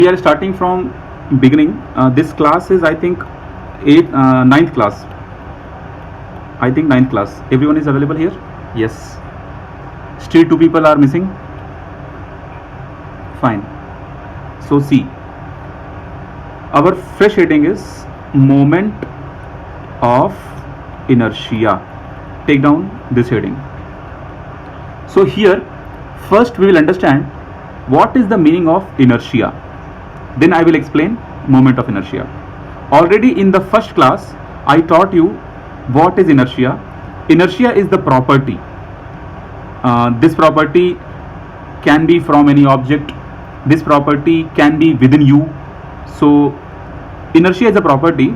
We are starting from beginning. This class is, I think, ninth class. I think ninth class. Everyone is available here? Yes. Still two people are missing? Fine. So see, our fresh heading is moment of inertia. Take down this heading. So here, first we will understand what is the meaning of inertia. Then I will explain moment of inertia. Already in the first class, I taught you what is inertia. Inertia is the property. This property can be from any object. This property can be within you. So inertia is a property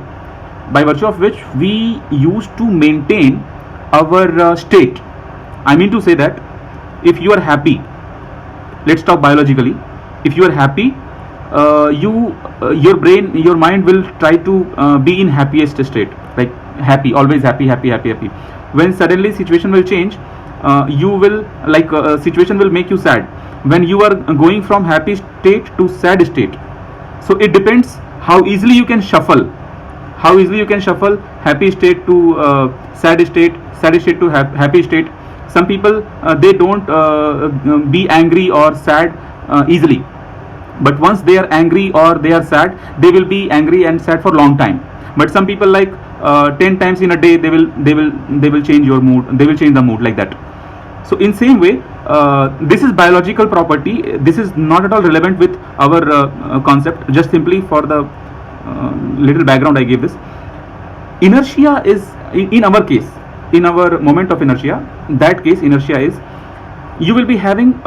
by virtue of which we use to maintain our state. I mean to say that if you are happy, let's talk biologically. If you are happy, your brain, your mind will try to be in happiest state, like happy, always happy, happy, happy, happy. When suddenly situation will change, you will situation will make you sad. When you are going from happy state to sad state, so it depends how easily you can shuffle. How easily you can shuffle happy state to sad state to happy state. Some people they don't be angry or sad easily, but once they are angry or they are sad, they will be angry and sad for long time. But some people, like 10 times in a day, they will change your mood, they will change the mood, like that. So in same way, this is biological property. This is not at all relevant with our concept. Just simply for the little background I gave this. Inertia is, in our case, in our moment of inertia, that case inertia is, you will be having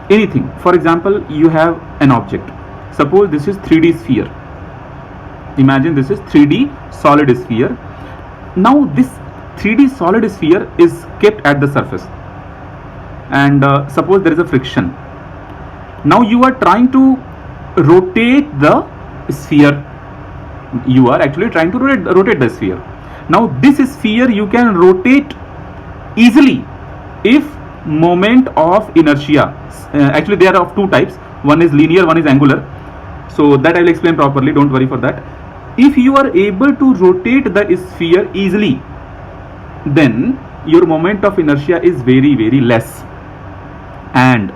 anything. For example, you have an object. Suppose this is 3D sphere. Imagine this is 3D solid sphere. Now this 3D solid sphere is kept at the surface, and suppose there is a friction. Now you are trying to rotate the sphere. You are actually trying to rotate the sphere. Now this sphere you can rotate easily if moment of inertia, actually they are of two types. One is linear, one is angular. So that I will explain properly, don't worry for that. If you are able to rotate the sphere easily, then your moment of inertia is very, very less. And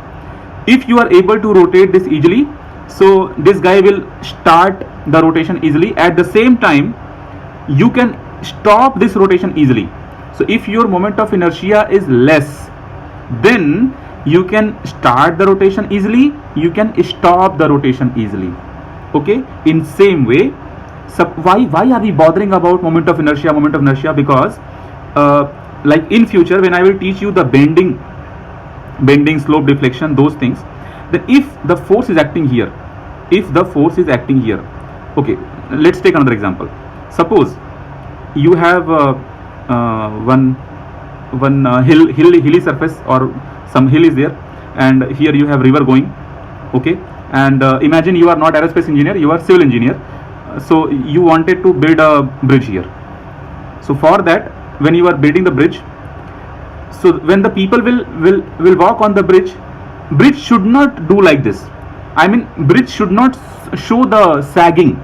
if you are able to rotate this easily, so this guy will start the rotation easily. At the same time, you can stop this rotation easily. So if your moment of inertia is less, then you can start the rotation easily, you can stop the rotation easily. Okay, in same way, so why are we bothering about moment of inertia? Because like in future, when I will teach you the bending, slope, deflection, those things, then if the force is acting here, okay, let's take another example. Suppose you have one hilly surface, or some hill is there, and here you have river going. Okay, and imagine you are not aerospace engineer, you are civil engineer. So you wanted to build a bridge here. So for that, when you are building the bridge, so when the people will walk on the bridge should not do like this. I mean, bridge should not show the sagging.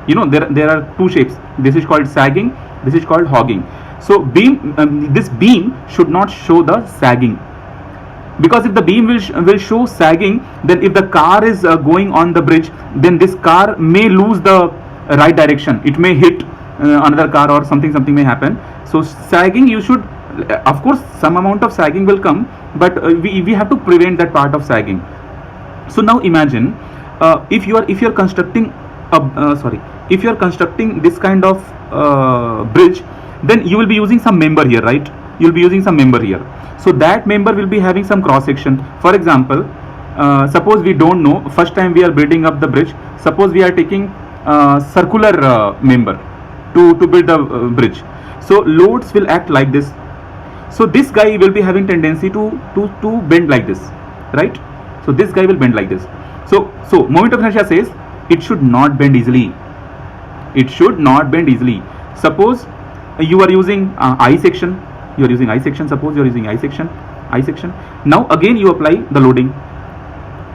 You know, there are two shapes. This is called sagging, this is called hogging. So this beam should not show the sagging, because if the beam will show sagging, then if the car is going on the bridge, then this car may lose the right direction. It may hit another car, or something may happen. So sagging, you should, of course some amount of sagging will come, but we have to prevent that part of sagging. So now imagine if you are constructing if you are constructing this kind of bridge, then you will be using some member here, right? You will be using some member here. So that member will be having some cross section. For example, suppose we don't know, first time we are building up the bridge, suppose we are taking circular member to build the bridge. So loads will act like this. So this guy will be having tendency to bend like this, right? So this guy will bend like this. So moment of inertia says it should not bend easily. It should not bend easily. Suppose you are using I section. You are using I section. Suppose you are using I section. Now again you apply the loading.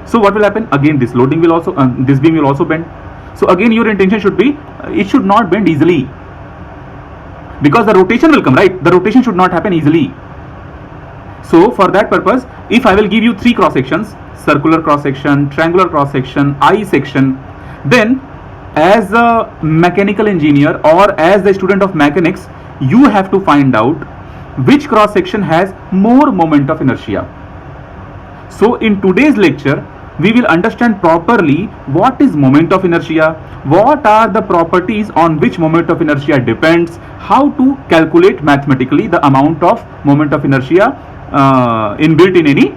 So what will happen? Again, this loading will also, this beam will also bend. So again, your intention should be, it should not bend easily, because the rotation will come, right? The rotation should not happen easily. So for that purpose, if I will give you three cross sections, circular cross section, triangular cross section, I section, then as a mechanical engineer or as the student of mechanics, you have to find out which cross section has more moment of inertia. So in today's lecture, we will understand properly what is moment of inertia, what are the properties on which moment of inertia depends, how to calculate mathematically the amount of moment of inertia inbuilt in any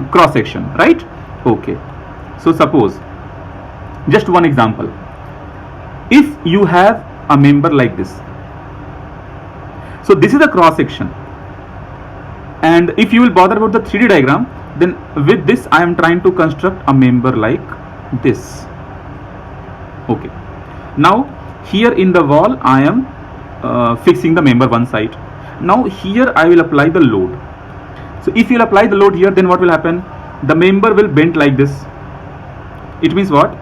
cross section, right? Okay, so suppose, just one example, if you have a member like this, so this is a cross section, and if you will bother about the 3D diagram, then with this I am trying to construct a member like this. Okay, now here in the wall I am fixing the member one side. Now here I will apply the load. So if you will apply the load here, then what will happen? The member will bend like this. It means what?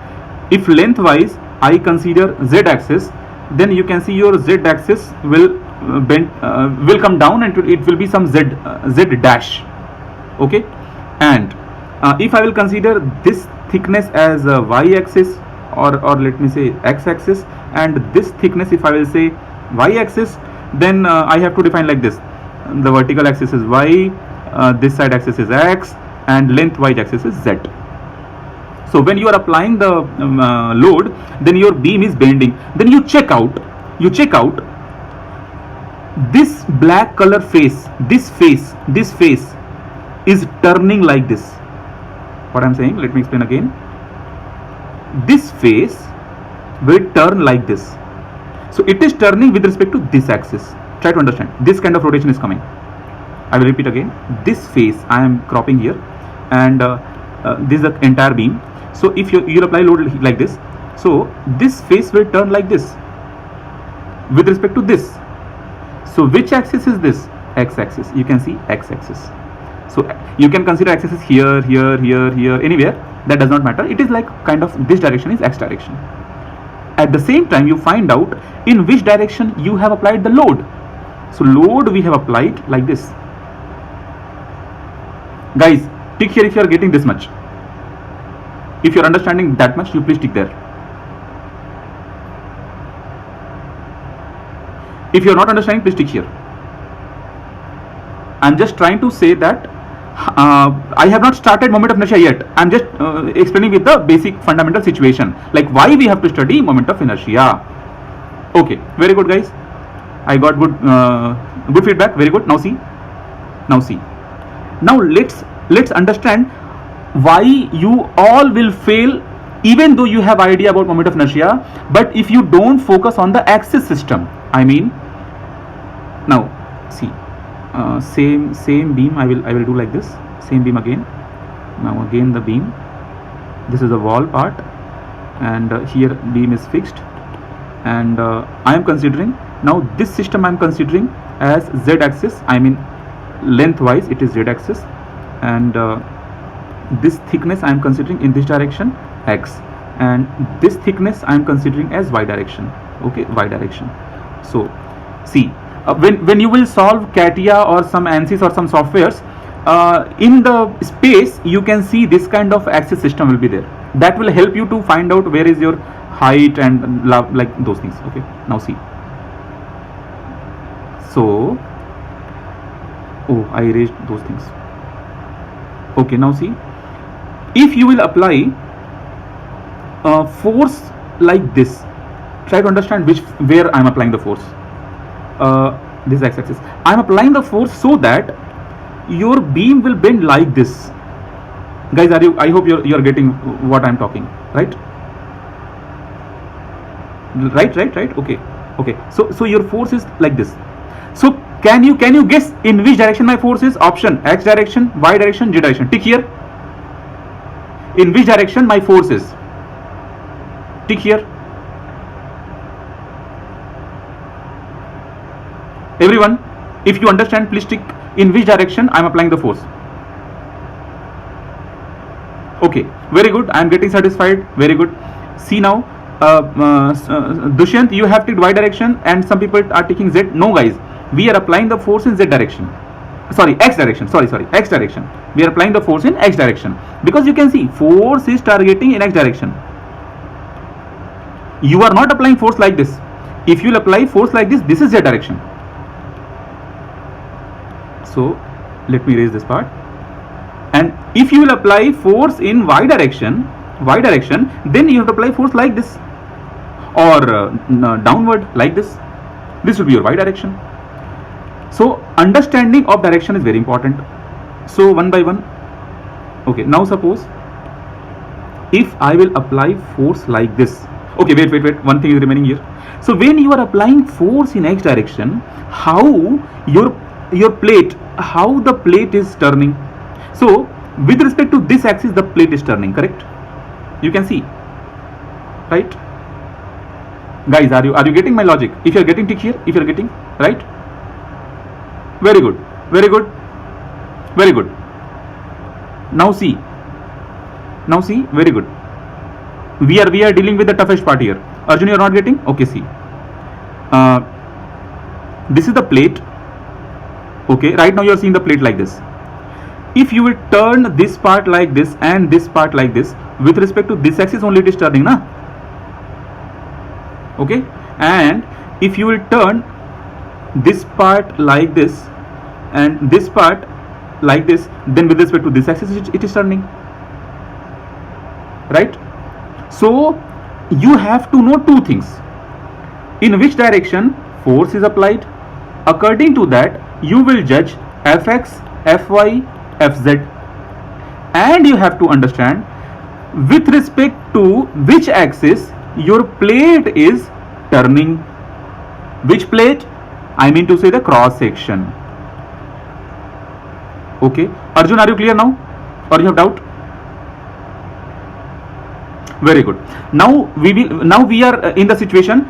If lengthwise I consider z axis, then you can see your z axis will bend, will come down, and it will be some z dash. Okay, and if I will consider this thickness as a y axis, or let me say x axis, and this thickness if I will say y axis, then I have to define like this: the vertical axis is y, this side axis is x, and lengthwise axis is z. So when you are applying the load, then your beam is bending. Then you check out this black color face, this face is turning like this. What I'm saying, let me explain again. This face will turn like this. So it is turning with respect to this axis. Try to understand. This kind of rotation is coming. I will repeat again. This face I am cropping here, and this is the entire beam. So if you apply load like this, so this face will turn like this with respect to this. So which axis is this? X axis. You can see X axis. So you can consider axis is here, anywhere. That does not matter. It is like kind of, this direction is X direction. At the same time, you find out in which direction you have applied the load. So load we have applied like this. Guys, tick here if you are getting this much. If you are understanding that much, you please tick there. If you are not understanding, please tick here. I am just trying to say that I have not started moment of inertia yet. I am just explaining with the basic fundamental situation, like why we have to study moment of inertia. Okay, very good guys. I got good feedback. Very good. Now see. Now let's understand why you all will fail, even though you have idea about moment of inertia, but if you don't focus on the axis system. I mean, now see, same beam I will do like this. Same beam again. Now again the beam. This is the wall part, and here beam is fixed, and I am considering now this system I am considering as z axis. I mean lengthwise it is z axis, and this thickness I am considering in this direction x, and this thickness I am considering as y direction. Okay, y direction. So see, when you will solve CATIA or some ANSYS or some softwares, in the space you can see this kind of axis system will be there. That will help you to find out where is your height and like those things. Okay, now see. So, oh, I erased those things. Okay, now see, if you will apply force like this, try to understand where I am applying the force. This x-axis. I am applying the force so that your beam will bend like this. Guys, I hope you are getting what I am talking, right? Right. Okay. So your force is like this. So can you guess in which direction my force is? Option: x direction, y direction, z direction. Tick here. In which direction my force is? Tick here. Everyone, if you understand, please tick in which direction I am applying the force. Okay, very good. I am getting satisfied. Very good. See now, Dushyant, you have taken y direction, and some people are taking z. No, guys, we are applying the force in z direction. Sorry, x direction. Sorry, x direction. We are applying the force in x direction, because you can see force is targeting in x direction. You are not applying force like this. If you will apply force like this, this is z direction. So let me erase this part. And if you will apply force in y direction, then you have to apply force like this, or downward like this. This will be your y direction. So understanding of direction is very important. So one by one. Okay, now suppose if I will apply force like this. Okay, wait. One thing is remaining here. So when you are applying force in x direction, how your plate, how the plate is turning. So with respect to this axis, the plate is turning, correct? You can see, right? Guys, are you getting my logic? If you are getting tick here, if you are getting, right? Very good. Now see, very good. We are dealing with the toughest part here. Arjun, you are not getting? Okay, see. This is the plate. Okay, right now you are seeing the plate like this. If you will turn this part like this and this part like this, with respect to this axis only it is turning, na? Okay, and if you will turn this part like this and this part like this, then with respect to this axis it is turning, right? So you have to know two things: in which direction force is applied. According to that, you will judge fx, fy, fz, and you have to understand with respect to which axis your plate is turning. Which plate? I mean to say the cross section. Okay, Arjun, are you clear now, or you have doubt? Very good. Now we are in the situation,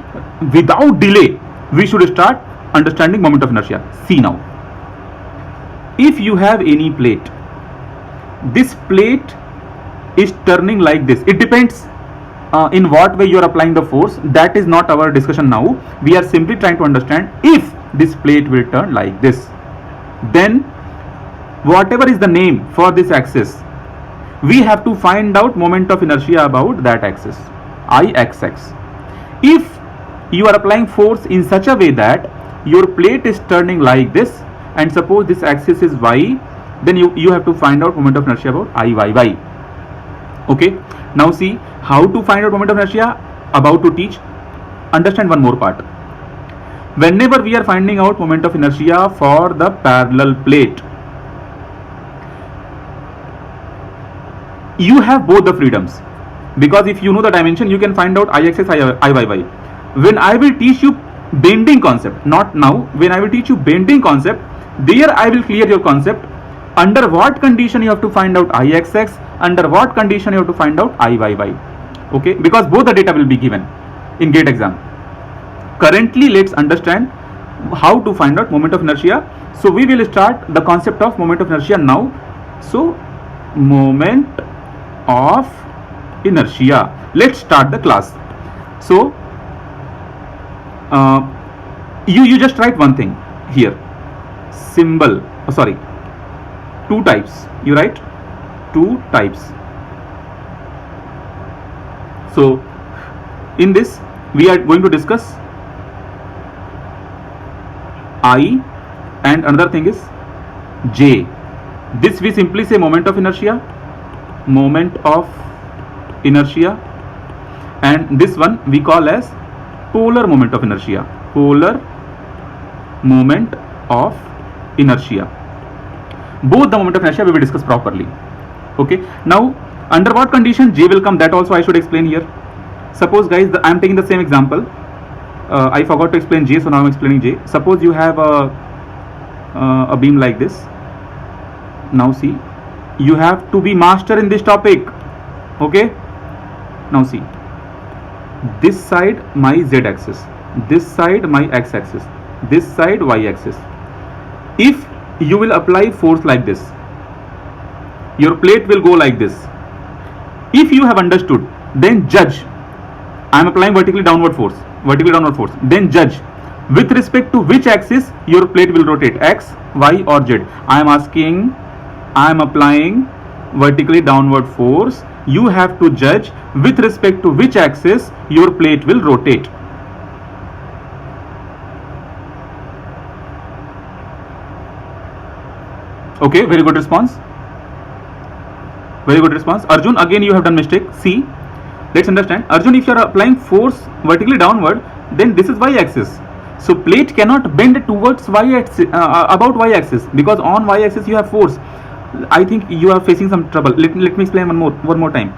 without delay we should start understanding moment of inertia. See now, if you have any plate, this plate is turning like this. It depends in what way you are applying the force. That is not our discussion now. We are simply trying to understand if this plate will turn like this, then whatever is the name for this axis, we have to find out moment of inertia about that axis, Ixx. If you are applying force in such a way that your plate is turning like this, and suppose this axis is y, then you have to find out moment of inertia about Iyy. Okay, now see how to find out moment of inertia. About to teach. Understand one more part. Whenever we are finding out moment of inertia for the parallel plate, you have both the freedoms, because if you know the dimension, you can find out Ixx, Iyy. When I will teach you bending concept, not now, when I will teach you bending concept, there I will clear your concept. Under what condition you have to find out Ixx, under what condition you have to find out Iyy. Okay, because both the data will be given in GATE exam. Currently, let's understand how to find out moment of inertia. So we will start the concept of moment of inertia now. So moment of inertia, let's start the class. So you just write one thing here, symbol, two types. You write two types. So in this we are going to discuss I, and another thing is J. This we simply say moment of inertia, and this one we call as polar moment of inertia, Both the moment of inertia we will discuss properly. Okay, now under what condition J will come, that also I should explain here. Suppose guys, I am taking the same example. I forgot to explain J, so now I am explaining J. Suppose you have a beam like this. Now see, you have to be master in this topic. Okay, now see, this side my z axis, this side my x axis, this side y axis. If you will apply force like this, your plate will go like this. If you have understood, then judge. I am applying vertically downward force, then judge with respect to which axis your plate will rotate, x, y or z. I am asking, I am applying vertically downward force. You have to judge with respect to which axis your plate will rotate. Okay, very good response. Very good response. Arjun, again you have done mistake. See, let's understand. Arjun, if you are applying force vertically downward, then this is y-axis. So plate cannot bend towards y-axis, about y-axis, because on y-axis you have force. I think you are facing some trouble. Let me explain one more time.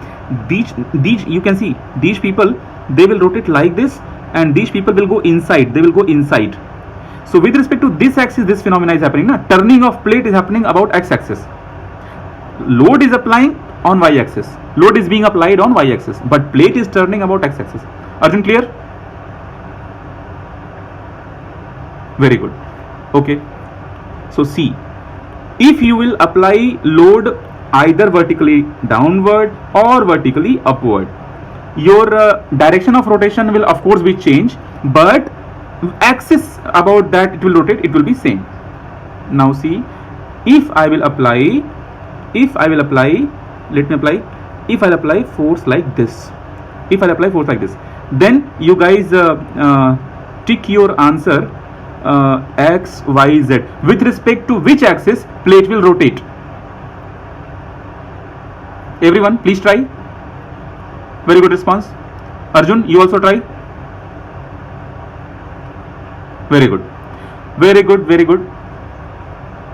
These you can see, these people, they will rotate like this, and these people will go inside. They will go inside. So with respect to this axis, this phenomena is happening. Na? Turning of plate is happening about x-axis. Load is applying on y-axis. Load is being applied on y-axis, but plate is turning about x-axis. Arjun, clear? Very good. Okay. So see, if you will apply load either vertically downward or vertically upward, your direction of rotation will of course be changed, but axis about that it will rotate, it will be same. Now see, if I will apply, let me apply, if I apply force like this, then you guys tick your answer, x, y, z, with respect to which axis plate will rotate. Everyone, please try. Very good response. Arjun, you also try. Very good. Very good, very good.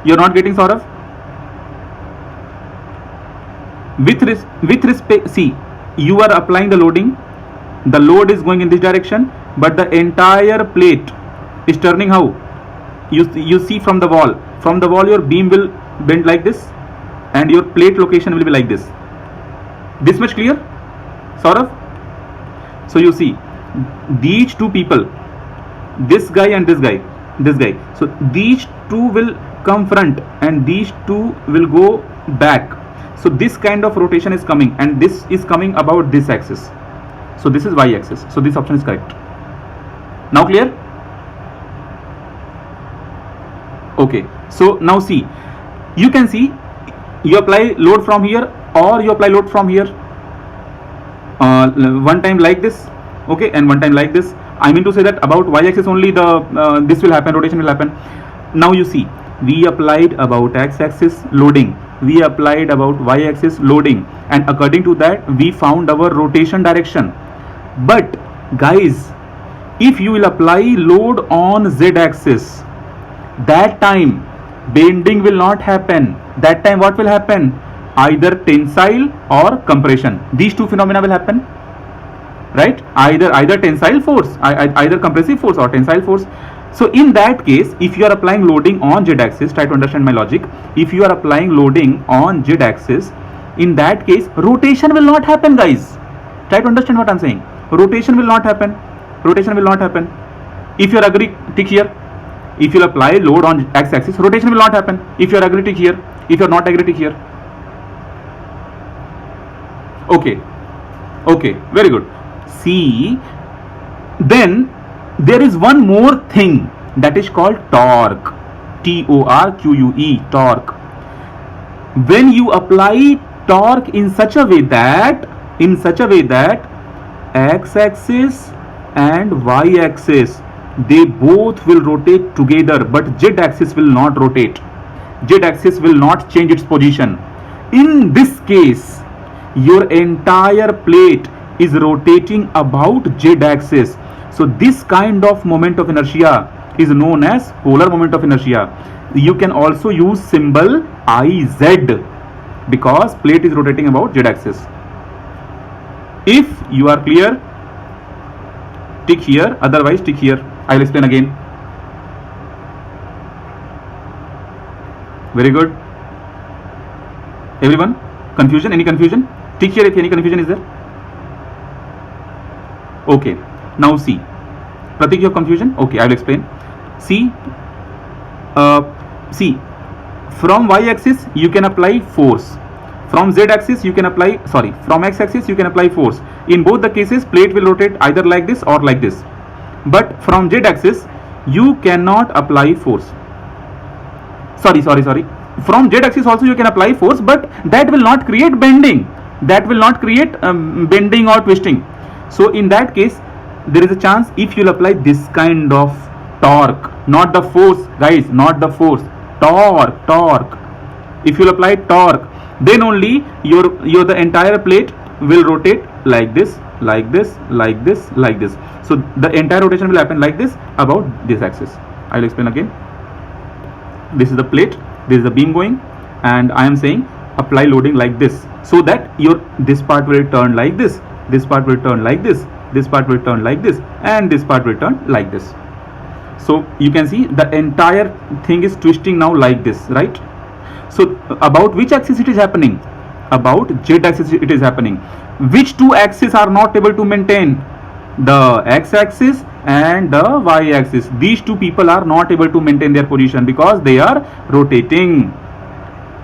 You're not getting Saurav? With respect, see, you are applying the loading. The load is going in this direction, but the entire plate is turning how? You see from the wall. From the wall, your beam will bend like this, and your plate location will be like this. This much clear, Saurav? So you see, these two people, this guy and this guy. So these two will come front, and these two will go back. So this kind of rotation is coming, and this is coming about this axis. So this is y-axis. So this option is correct. Now clear? Okay. So now see, you can see, you apply load from here or you apply load from here. One time like this, okay, and one time like this. I mean to say that about y-axis only the this will happen, rotation will happen. Now you see, we applied about x-axis loading, we applied about y-axis loading, and according to that we found our rotation direction. But guys, if you will apply load on z-axis, that time bending will not happen. That time what will happen? Either tensile or compression. These two phenomena will happen, right? Either tensile force, either compressive force or tensile force. So in that case, if you are applying loading on z-axis, try to understand my logic. If you are applying loading on z-axis, in that case rotation will not happen, guys. Try to understand what I'm saying. Rotation will not happen. If you are agree, tick here. If you apply load on x-axis, rotation will not happen. If you are agree, tick here. If you are not agree, tick here. Okay, very good. See, then there is one more thing that is called torque. T-O-R-Q-U-E, torque. When you apply torque in such a way that x-axis and y-axis, they both will rotate together, but z-axis will not rotate. Z-axis will not change its position. In this case, your entire plate is rotating about z-axis. So this kind of moment of inertia is known as polar moment of inertia. You can also use symbol IZ because plate is rotating about z-axis. If you are clear, tick here, otherwise tick here. I will explain again. Very good. Everyone, confusion? Any confusion? Tick here if any confusion is there. Okay. Now see, Pratik, you have confusion? Okay, I will explain. See, see, from y-axis you can apply force. From z axis you can apply, sorry, from x axis you can apply force. In both the cases plate will rotate either like this or like this, but from z axis you cannot apply force. Sorry, from z axis also you can apply force, but that will not create bending, that will not create bending or twisting. So in that case there is a chance if you'll apply this kind of torque, not the force guys, not the force, torque. If you'll apply torque, then only your the entire plate will rotate like this, like this, like this, like this. So the entire rotation will happen like this about this axis. I will explain again. This is the plate, this is the beam going, and I am saying apply loading like this, so that your this part will turn like this, this part will turn like this, this part will turn like this, and this part will turn like this. So you can see the entire thing is twisting now like this, right? So about which axis it is happening? About z axis it is happening. Which two axes are not able to maintain? The x axis and the y axis. These two people are not able to maintain their position because they are rotating.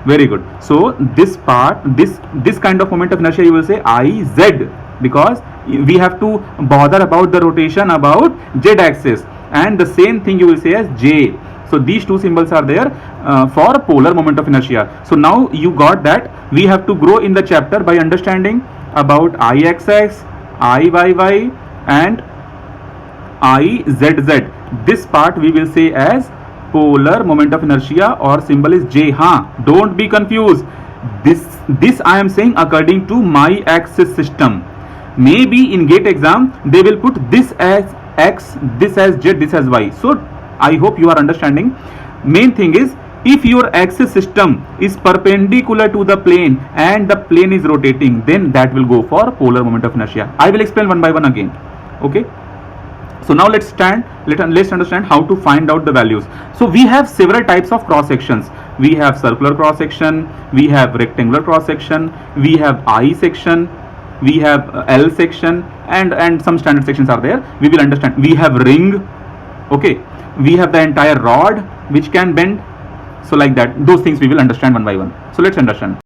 Very good. So this part, this kind of moment of inertia you will say IZ, because we have to bother about the rotation about z axis, and the same thing you will say as J. So these two symbols are there for polar moment of inertia. So now you got that. We have to grow in the chapter by understanding about IXX, IYY and IZZ. This part we will say as polar moment of inertia, or symbol is J. Don't be confused. This I am saying according to my axis system. Maybe in GATE exam they will put this as X, this as Z, this as Y. So I hope you are understanding. Main thing is, if your axis system is perpendicular to the plane and the plane is rotating, then that will go for polar moment of inertia. I will explain one by one again. Okay. So now let's understand how to find out the values. So we have several types of cross sections. We have circular cross section, we have rectangular cross section, we have I section, we have L section, and some standard sections are there. We will understand. We have ring. Okay. We have the entire rod which can bend. So like that, those things we will understand one by one. So let's understand.